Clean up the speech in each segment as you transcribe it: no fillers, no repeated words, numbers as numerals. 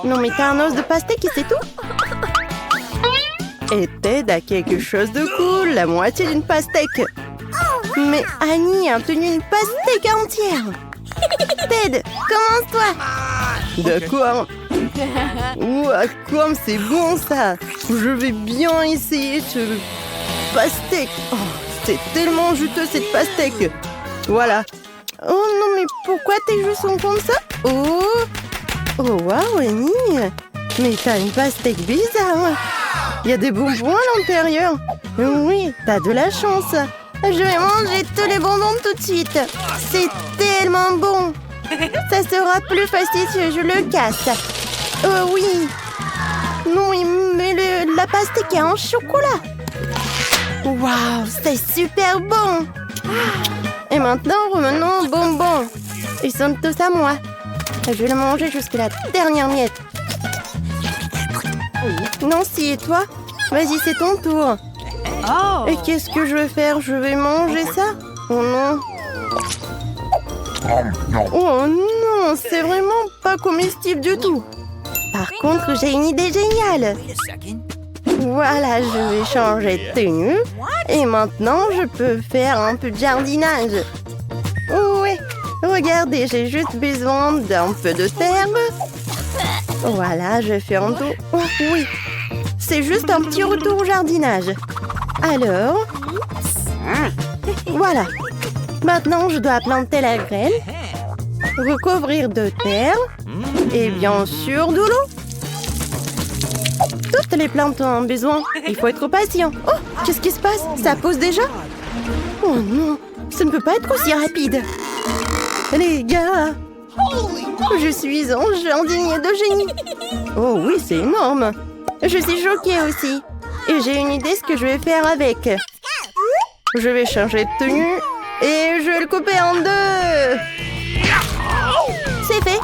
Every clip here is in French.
Non mais t'as un os de pastèque et c'est tout? Et Ted a quelque chose de cool, la moitié d'une pastèque. Mais Annie a obtenu une pastèque entière. Ted, commence-toi. D'accord. Ouah, comme c'est bon ça. Je vais bien essayer ce pastèque. Oh, c'est tellement juteux cette pastèque. Voilà. Oh non, mais pourquoi tes joues sont comme ça? Oh, oh waouh, Annie. Mais t'as une pastèque bizarre. Il y a des bonbons à l'intérieur. Oui, t'as de la chance. Je vais manger tous les bonbons tout de suite. C'est tellement bon. Ça sera plus fastidieux, je le casse. Oh oui. Non, mais la pastèque est en chocolat. Waouh, c'est super bon. Et maintenant, revenons aux bonbons. Ils sont tous à moi. Je vais le manger jusqu'à la dernière miette. Nancy, et toi? Vas-y, c'est ton tour. Oh. Et qu'est-ce que je vais faire? Je vais manger ça? Oh non. Oh non, c'est vraiment pas comestible du tout. Par contre, j'ai une idée géniale. Voilà, je vais changer de tenue. Et maintenant, je peux faire un peu de jardinage. Oui, regardez, j'ai juste besoin d'un peu de terre. Voilà, je fais un tour. Oh oui, c'est juste un petit retour au jardinage. Alors, voilà. Maintenant, je dois planter la graine, recouvrir de terre et bien sûr de l'eau. Toutes les plantes ont besoin. Il faut être patient. Oh, qu'est-ce qui se passe? Ça pousse déjà? Oh non, ça ne peut pas être aussi rapide. Les gars, je suis un jardinier de génie. Oh oui, c'est énorme. Je suis choquée aussi. Et j'ai une idée ce que je vais faire avec. Je vais changer de tenue et je vais le couper en deux. C'est fait.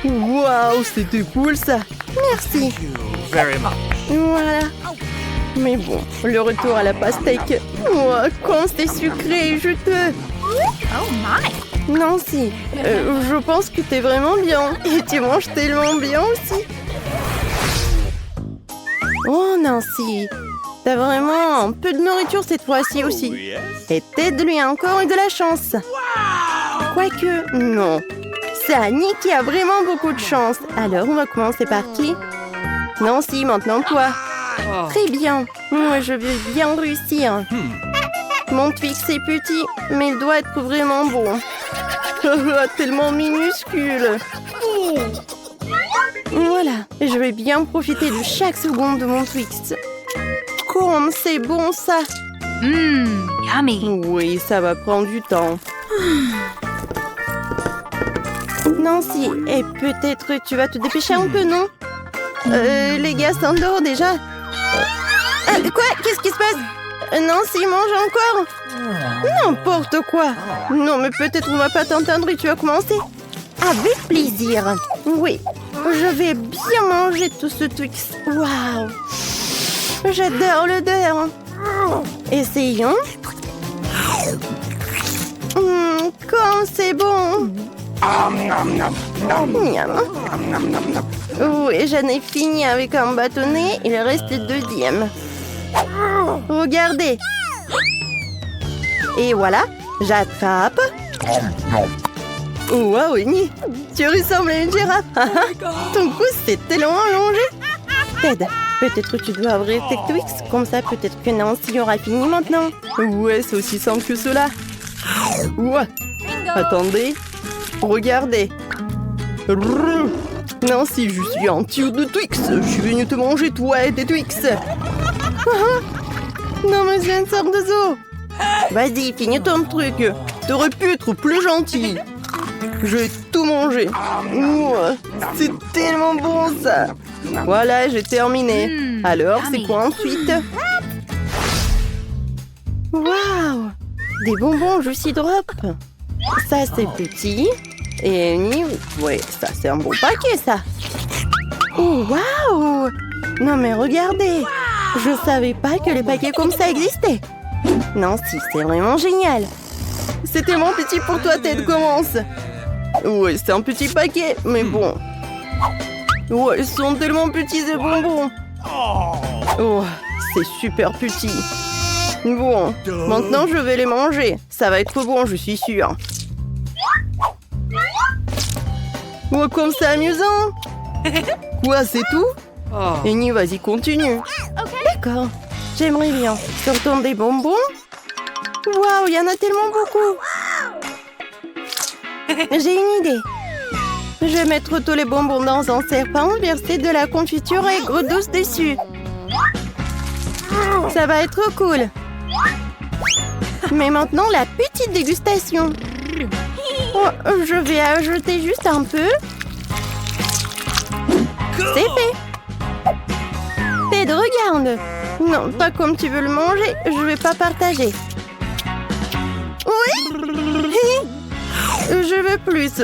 Waouh, c'était cool ça. Merci. Voilà. Mais bon, le retour à la pastèque. Ouah, quand c'est sucré et juteux. Oh my. Nancy, je pense que t'es vraiment bien. Et tu manges tellement bien aussi. Oh Nancy, t'as vraiment un peu de nourriture cette fois-ci aussi. Et Ted lui a encore eu de la chance. Quoique, non. C'est Annie qui a vraiment beaucoup de chance. Alors, on va commencer par qui? Nancy, maintenant toi. Très bien. Moi, je veux bien réussir. Mon Twix est petit, mais il doit être vraiment bon. Tellement minuscule. Voilà, je vais bien profiter de chaque seconde de mon Twix. Comme c'est bon ça. Yummy. Oui, ça va prendre du temps. Nancy, et peut-être tu vas te dépêcher un peu, non? Les gars s'endorment déjà. Quoi? Qu'est-ce qui se passe? Nancy, mange encore? N'importe quoi. Non, mais peut-être on va pas t'entendre et tu vas commencer. Avec plaisir. Oui, je vais bien manger tout ce Twix. Waouh. J'adore l'odeur. Essayons. Comme c'est bon. Miam. Oui, j'en ai fini avec un bâtonnet. Il reste le deuxième. Regardez. Et voilà, j'attrape. Waouh, Annie, tu ressembles à une girafe. Ton cou s'est tellement allongé. Ted, peut-être tu dois ouvrir tes Twix. Comme ça, peut-être que Nancy aura fini maintenant. Ouais, c'est aussi simple que cela. Ouais. Attendez. Regardez. Nancy, je suis un tube de Twix. Je suis venue te manger, toi et tes Twix. Non, mais c'est une sorte de zoo. Vas-y, finis ton truc. T'aurais pu être plus gentil. Je vais tout manger. C'est tellement bon, ça. Voilà, j'ai terminé. Alors, c'est quoi ensuite? Waouh! Des bonbons Juicy Drop. Ça, c'est petit. Et Annie, ouais, ça, c'est un bon paquet, ça. Oh, waouh! Non, mais regardez. Je savais pas que les paquets comme ça existaient. Non, si, c'est vraiment génial. C'était mon petit pour toi, Ted, commence. Ouais, c'est un petit paquet, mais bon. Oh, ils sont tellement petits ces bonbons. Oh, c'est super petit. Bon, maintenant je vais les manger. Ça va être bon, je suis sûre. Oh, comme c'est amusant. Quoi, c'est tout? Annie, vas-y, continue. D'accord. J'aimerais bien. Sortons des bonbons. Waouh, il y en a tellement beaucoup. J'ai une idée. Je vais mettre tous les bonbons dans un serpent, verser de la confiture et gros douce dessus. Ça va être cool. Mais maintenant, la petite dégustation. Oh, je vais ajouter juste un peu. C'est fait. Ted, regarde. Non, pas comme tu veux le manger, je vais pas partager. Oui. Je veux plus.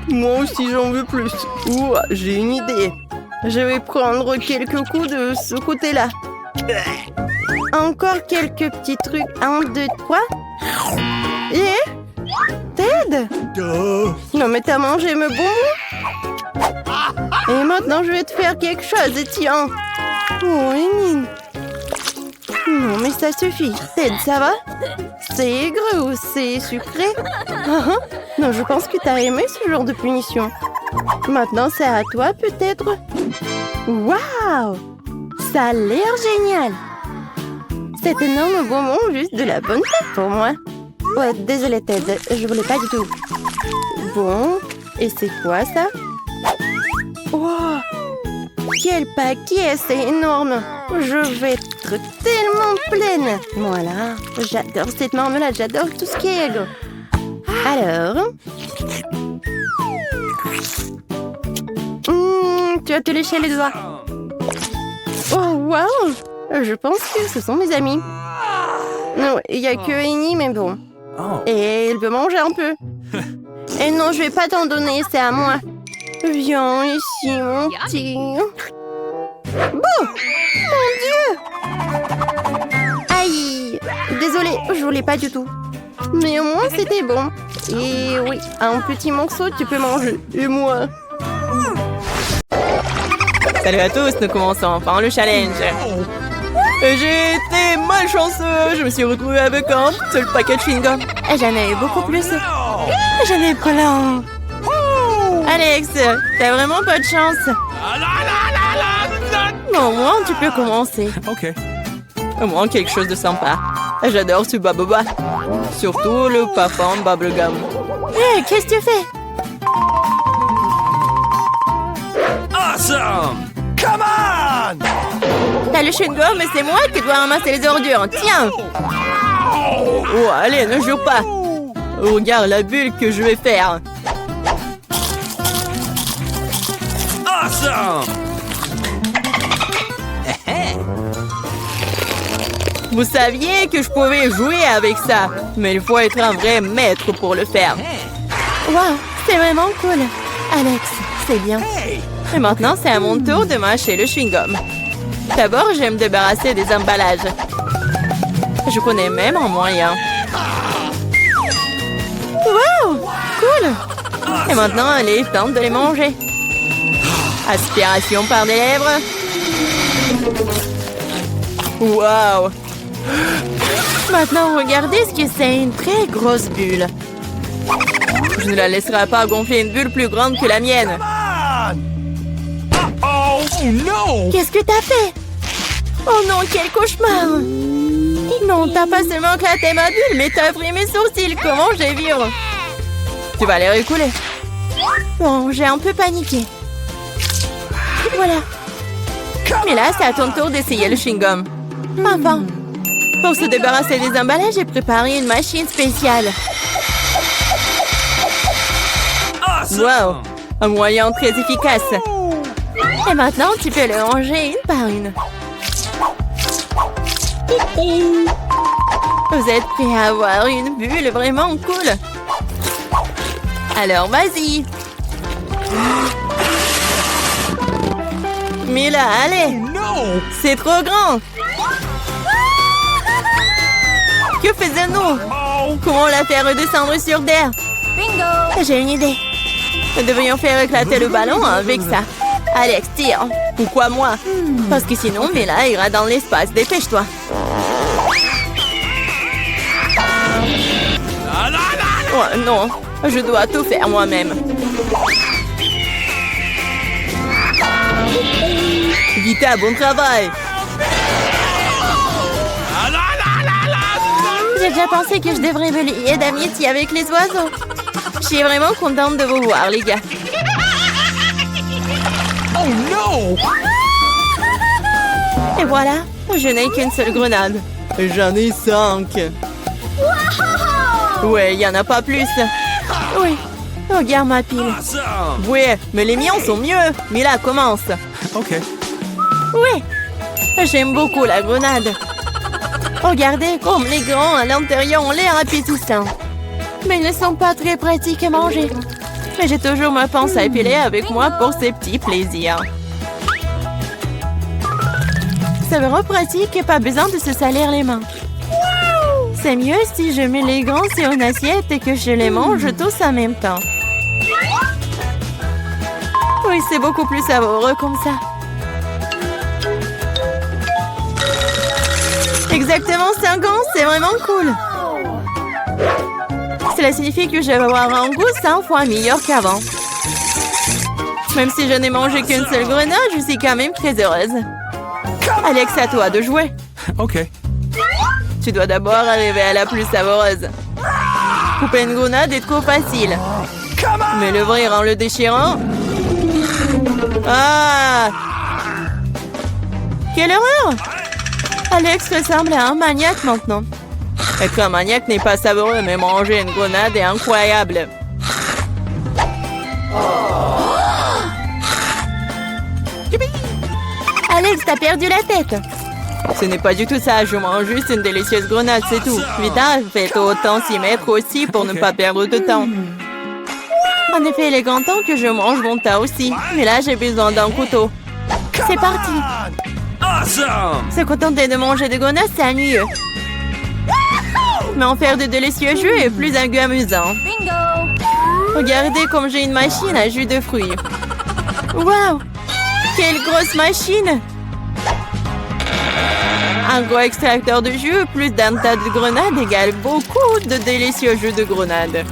Moi aussi, j'en veux plus. Ouah, j'ai une idée. Je vais prendre quelques coups de ce côté-là. Encore quelques petits trucs. 1, 2, 3. Et... Ted? Non, mais t'as mangé mes bonbons? Et maintenant, je vais te faire quelque chose. Tiens. Oh, Annie. Non, mais ça suffit. Ted, ça va? C'est aigre ou c'est sucré? Non, je pense que t'as aimé ce genre de punition. Maintenant, c'est à toi, peut-être? Waouh! Ça a l'air génial! Cet énorme bonbon, juste de la bonne tête pour moi. Ouais, désolée, Ted, je voulais pas du tout. Bon, et c'est quoi ça? Wow! Quel paquet, c'est énorme! Je vais être tellement pleine! Voilà, j'adore cette marmelade, j'adore tout ce qui est aigre. Alors... tu as te léché les doigts. Oh, waouh! Je pense que ce sont mes amis. Non, il n'y a que Annie, mais bon. Et elle peut manger un peu. Et non, je vais pas t'en donner, c'est à moi. Viens ici, mon petit. Bon! Mon Dieu! Aïe! Désolée, je voulais pas du tout. Mais au moins, c'était bon. Et oui, un petit morceau, tu peux manger. Et moi? Salut à tous, nous commençons enfin le challenge. J'ai été malchanceux, je me suis retrouvée avec un seul paquet de chewing-gum. Et j'en ai eu beaucoup plus. J'en ai plein. Alex, t'as vraiment pas de chance. Bon, au moins, tu peux commencer. Ok. Au moins, quelque chose de sympa. J'adore ce baboba. Surtout le parfum bubblegum. Hé, qu'est-ce que tu fais? Awesome! Come on! T'as le chewing-gum, mais c'est moi qui dois ramasser les ordures. Tiens! Oh, allez, ne jure pas. Regarde la bulle que je vais faire. Awesome! Vous saviez que je pouvais jouer avec ça, mais il faut être un vrai maître pour le faire. Waouh, c'est vraiment cool. Alex, c'est bien. Et maintenant, c'est à mon tour de mâcher le chewing-gum. D'abord, je vais me débarrasser des emballages. Je connais même un moyen. Waouh, cool. Et maintenant, il est temps de les manger. Aspiration par les lèvres. Waouh! Maintenant, regardez ce que c'est, une très grosse bulle. Je ne la laisserai pas gonfler une bulle plus grande que la mienne. Oh no! Qu'est-ce que t'as fait? Oh non, quel cauchemar! Non, t'as pas seulement éclaté ma bulle, mais t'as pris mes sourcils. Comment je vais vivre? Tu vas les récouler. Bon, j'ai un peu paniqué. Voilà. Mais là, c'est à ton tour d'essayer le chewing-gum. Enfin. Pour se débarrasser des emballages, j'ai préparé une machine spéciale. Wow! Un moyen très efficace. Et maintenant, tu peux le ranger une par une. Vous êtes prêts à avoir une bulle vraiment cool? Alors, vas-y! Mais là, allez! C'est trop grand! Que faisons-nous? Comment la faire redescendre sur terre? Bingo! J'ai une idée. Nous devrions faire éclater le ballon avec ça. Alex, tire. Pourquoi moi? Parce que sinon, Mila ira dans l'espace. Dépêche-toi. Oh, non, je dois tout faire moi-même. Vita, bon travail. J'ai déjà pensé que je devrais me lier d'amitié avec les oiseaux. Je suis vraiment contente de vous voir, les gars. Oh no! Et voilà, je n'ai qu'une seule grenade. J'en ai 5. Ouais, il n'y en a pas plus. Oui, regarde ma pile. Awesome! Ouais, mais les miens sont mieux. Mila, commence. Okay. Oui, j'aime beaucoup la grenade. Regardez comme les grands à l'intérieur ont l'air appétissants. Mais ils ne sont pas très pratiques à manger. Mais j'ai toujours ma pince à épiler avec moi pour ces petits plaisirs. C'est vraiment pratique et pas besoin de se salir les mains. C'est mieux si je mets les gants sur une assiette et que je les mange tous en même temps. Oui, c'est beaucoup plus savoureux comme ça. Exactement 5 ans, c'est vraiment cool. Cela signifie que je vais avoir un goût 100 fois meilleur qu'avant. Même si je n'ai mangé qu'une seule grenade, je suis quand même très heureuse. Alex, à toi de jouer. Okay. Tu dois d'abord arriver à la plus savoureuse. Couper une grenade est trop facile. Mais l'ouvrir en le déchirant... Ah! Quelle horreur! Alex ressemble à un maniaque maintenant. Être un maniaque n'est pas savoureux, mais manger une grenade est incroyable. Alex, t'as perdu la tête. Ce n'est pas du tout ça, je mange juste une délicieuse grenade, c'est tout. Vita, faites autant s'y mettre aussi pour ne pas perdre de temps. En effet, il est grand temps que je mange mon tas aussi. Mais là, j'ai besoin d'un couteau. C'est parti. Awesome! Se contenter de manger des grenades, c'est ennuyeux. Mais en faire de délicieux jus est plus un goût amusant. Regardez comme j'ai une machine à jus de fruits. Waouh! Quelle grosse machine! Un gros extracteur de jus plus d'un tas de grenades égale beaucoup de délicieux jus de grenades.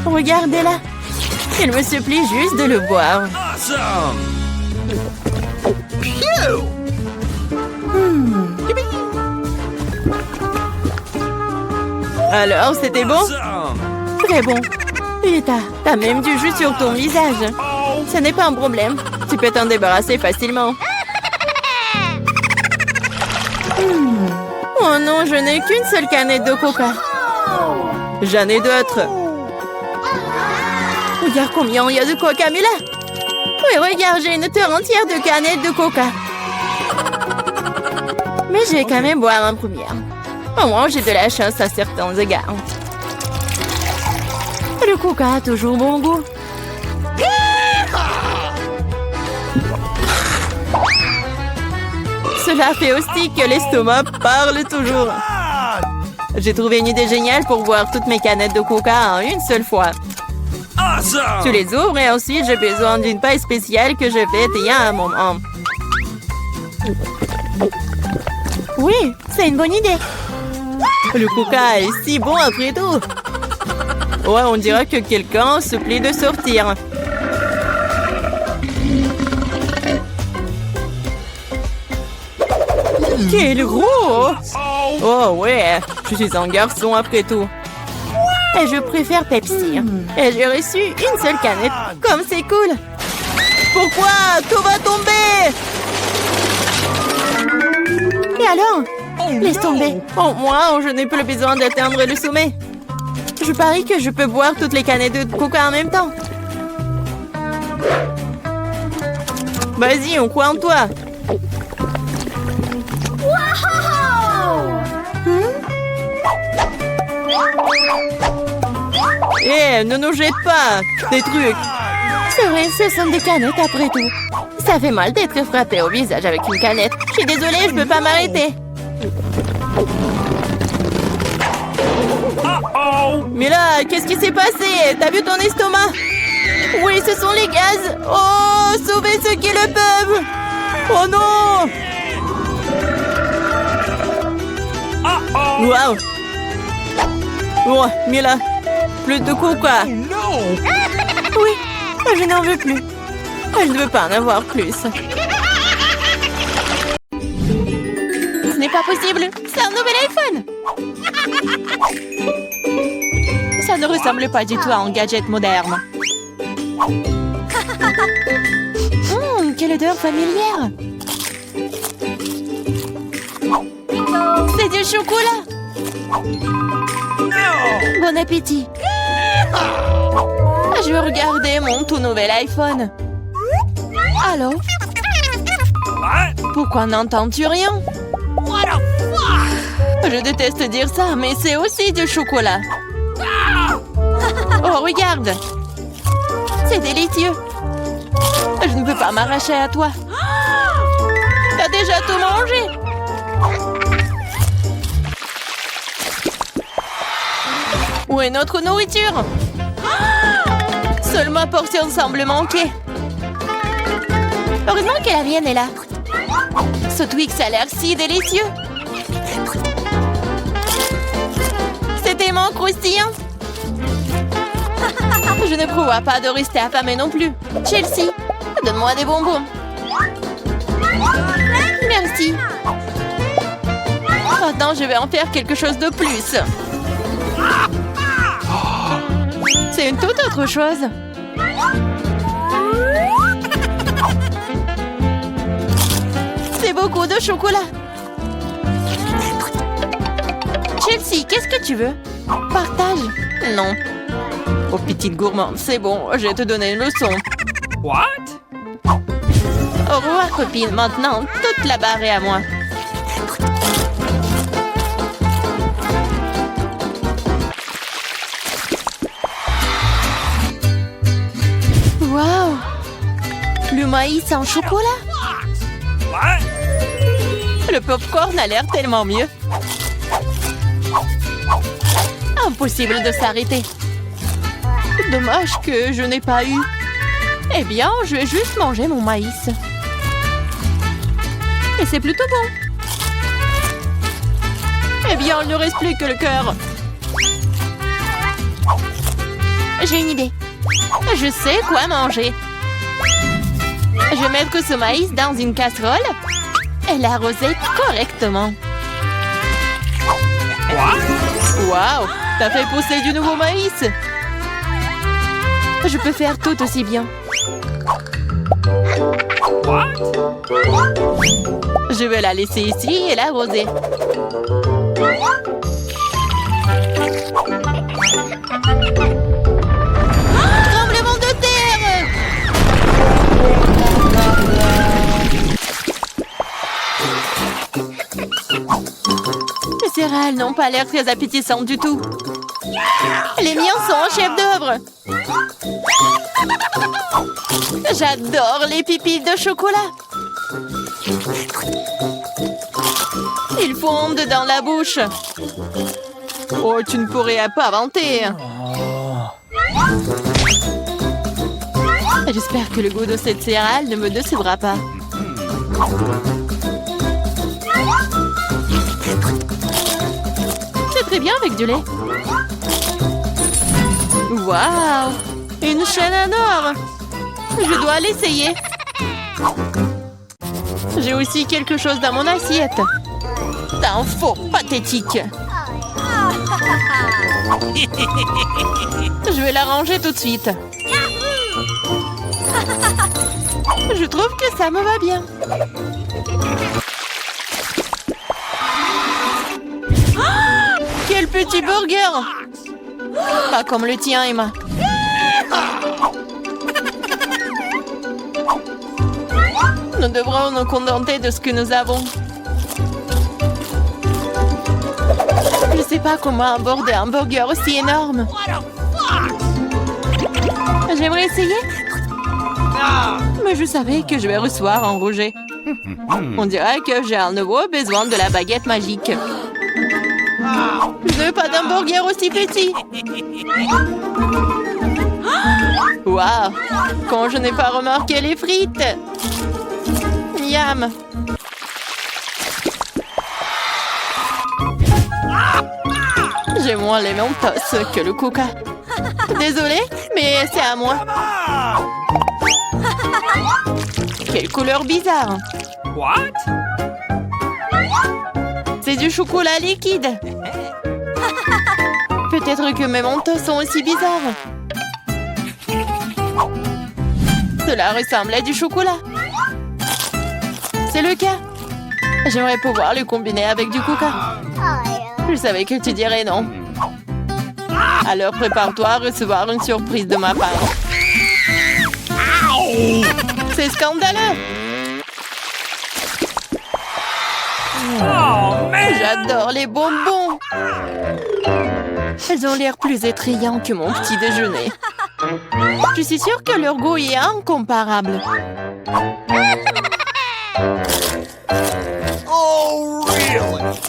Regardez-la. Il me supplie juste de le boire. Awesome! Alors, c'était bon? Awesome! Très bon. Vita, t'as même du jus sur ton visage. Ce n'est pas un problème. Tu peux t'en débarrasser facilement. Oh non, je n'ai qu'une seule canette de coca. J'en ai d'autres. Regarde combien il y a de coca, Mila. Oui, regarde, j'ai une terre entière de canettes de coca. Mais je vais quand même boire en première. Au moins, j'ai de la chance à certains égards. Le coca a toujours bon goût. Cela fait aussi que l'estomac parle toujours. J'ai trouvé une idée géniale pour boire toutes mes canettes de coca en une seule fois. Awesome! Tu les ouvres et ensuite j'ai besoin d'une paille spéciale que je fais il y a un moment. Oui, c'est une bonne idée. Le coca est si bon après tout. Ouais, on dirait que quelqu'un se plaît de sortir. Quel gros! Oh ouais, je suis un garçon après tout. Et je préfère Pepsi. Et j'ai reçu une seule canette. Comme c'est cool. Pourquoi? Tout va tomber! Et alors? Laisse tomber. Au moins, je n'ai plus besoin d'atteindre le sommet. Je parie que je peux boire toutes les canettes de coca en même temps. Vas-y, on croit en toi. Hé, ne nous jette pas des trucs. C'est vrai, ce sont des canettes après tout. Ça fait mal d'être frappé au visage avec une canette. Je suis désolée, je peux pas m'arrêter. Mila, qu'est-ce qui s'est passé? T'as vu ton estomac? Oui, ce sont les gaz. Oh, sauvez ceux qui le peuvent. Oh non! Wow! Oh, Mila, plus de coca. Oui, je n'en veux plus. Je ne veux pas en avoir plus. Ce n'est pas possible. C'est un nouvel iPhone. Ça ne ressemble pas du tout à un gadget moderne. Quelle odeur familière. C'est du chocolat. Bon appétit. Je veux regarder mon tout nouvel iPhone. Allô? Pourquoi n'entends-tu rien? Je déteste dire ça, mais c'est aussi du chocolat. Oh, regarde. C'est délicieux. Je ne peux pas m'arracher à toi. T'as déjà tout mangé? Où est notre nourriture? Seule ma portion semble manquer. Heureusement que la mienne est là. Ce Twix a l'air si délicieux. C'est tellement croustillant. Je ne prévois pas de rester affamée non plus. Chelsea, donne-moi des bonbons. Merci. Maintenant, je vais en faire quelque chose de plus. C'est une toute autre chose. C'est beaucoup de chocolat. Chelsea, qu'est-ce que tu veux? Partage? Non. Oh, petite gourmande, c'est bon, je vais te donner une leçon. What? Au revoir, copine. Maintenant, toute la barre est à moi. Wow! Le maïs en chocolat? What? Le popcorn a l'air tellement mieux. Impossible de s'arrêter. Dommage que je n'ai pas eu. Eh bien, je vais juste manger mon maïs. Et c'est plutôt bon. Eh bien, il ne reste plus que le cœur. J'ai une idée. Je sais quoi manger. Je vais mettre ce maïs dans une casserole et l'arroser correctement. Waouh! T'as fait pousser du nouveau maïs! Je peux faire tout aussi bien. Je vais la laisser ici et l'arroser. Tremblement de terre! Les céréales n'ont pas l'air très appétissantes du tout. Les miens sont en chef-d'œuvre. J'adore les pipilles de chocolat. Ils fondent dans la bouche. Oh, tu ne pourrais pas inventer. J'espère que le goût de cette céréale ne me décevra pas. C'est très bien avec du lait. Waouh! Une chaîne en or! Je dois l'essayer. J'ai aussi quelque chose dans mon assiette. T'es un faux pathétique. Je vais la ranger tout de suite. Je trouve que ça me va bien. Oh, quel petit burger! Pas comme le tien, Emma. Nous devrons nous contenter de ce que nous avons. Je ne sais pas comment aborder un burger aussi énorme. J'aimerais essayer. Mais je savais que je vais recevoir un rejet. On dirait que j'ai un nouveau besoin de la baguette magique. Je ne veux pas d'un burger aussi petit. Waouh! Quand je n'ai pas remarqué les frites. Miam! J'ai moins les Mentos que le Coca. Désolée, mais c'est à moi. Quelle couleur bizarre. What? C'est du chocolat liquide. Peut-être que mes Mentos sont aussi bizarres. Cela ressemble à du chocolat. C'est le cas. J'aimerais pouvoir le combiner avec du Coca. Je savais que tu dirais non. Alors prépare-toi à recevoir une surprise de ma part. C'est scandaleux. Oh, man! J'adore les bonbons. Elles ont l'air plus attrayants que mon petit déjeuner. Je suis sûre que leur goût est incomparable. Oh, really?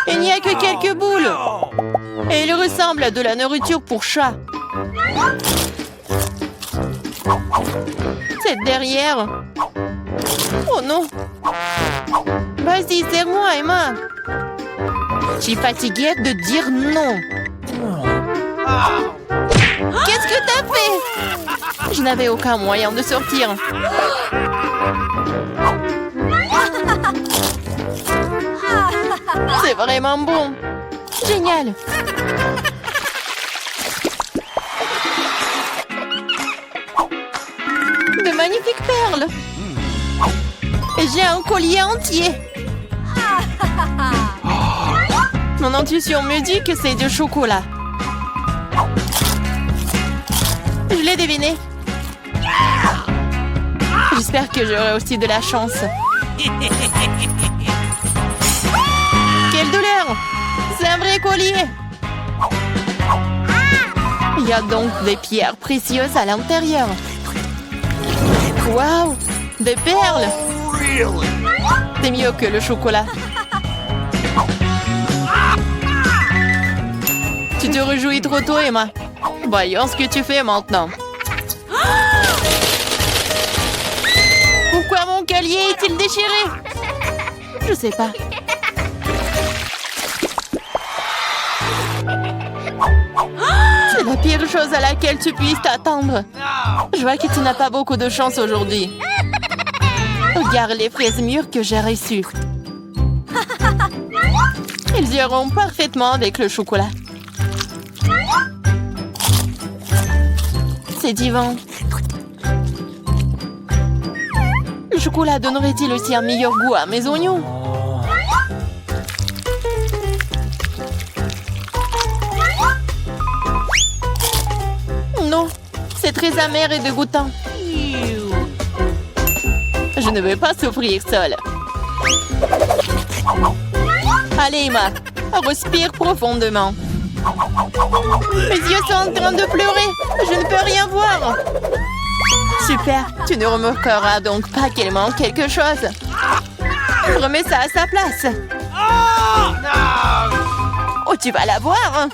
Il n'y a que quelques boules. Et ils ressemblent à de la nourriture pour chat. C'est derrière. Oh non. Vas-y, serre-moi, Emma. Je suis fatiguée de dire non. Qu'est-ce que t'as fait? Je n'avais aucun moyen de sortir. C'est vraiment bon. Génial. De magnifiques perles. Et j'ai un collier entier. Mon intuition me dit que c'est du chocolat. Je l'ai deviné. J'espère que j'aurai aussi de la chance. Quelle douleur! C'est un vrai collier! Il y a donc des pierres précieuses à l'intérieur. Waouh! Des perles! Really? C'est mieux que le chocolat. Tu te réjouis trop tôt, Emma. Voyons ce que tu fais maintenant. Pourquoi mon collier est-il déchiré? Je sais pas. C'est la pire chose à laquelle tu puisses t'attendre. Je vois que tu n'as pas beaucoup de chance aujourd'hui. Regarde les fraises mûres que j'ai reçues. Ils iront parfaitement avec le chocolat. C'est divin. Le chocolat donnerait-il aussi un meilleur goût à mes oignons? Non, c'est très amer et dégoûtant. Je ne veux pas souffrir seule. Allez, Emma, respire profondément. Mes yeux sont en train de pleurer. Je ne peux rien voir. Super, tu ne remarqueras donc pas qu'il manque quelque chose. Remets ça à sa place. Oh, tu vas la voir.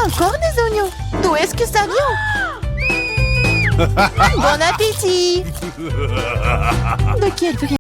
Encore des oignons. D'où est-ce que ça vient? Bon appétit. De quel prix?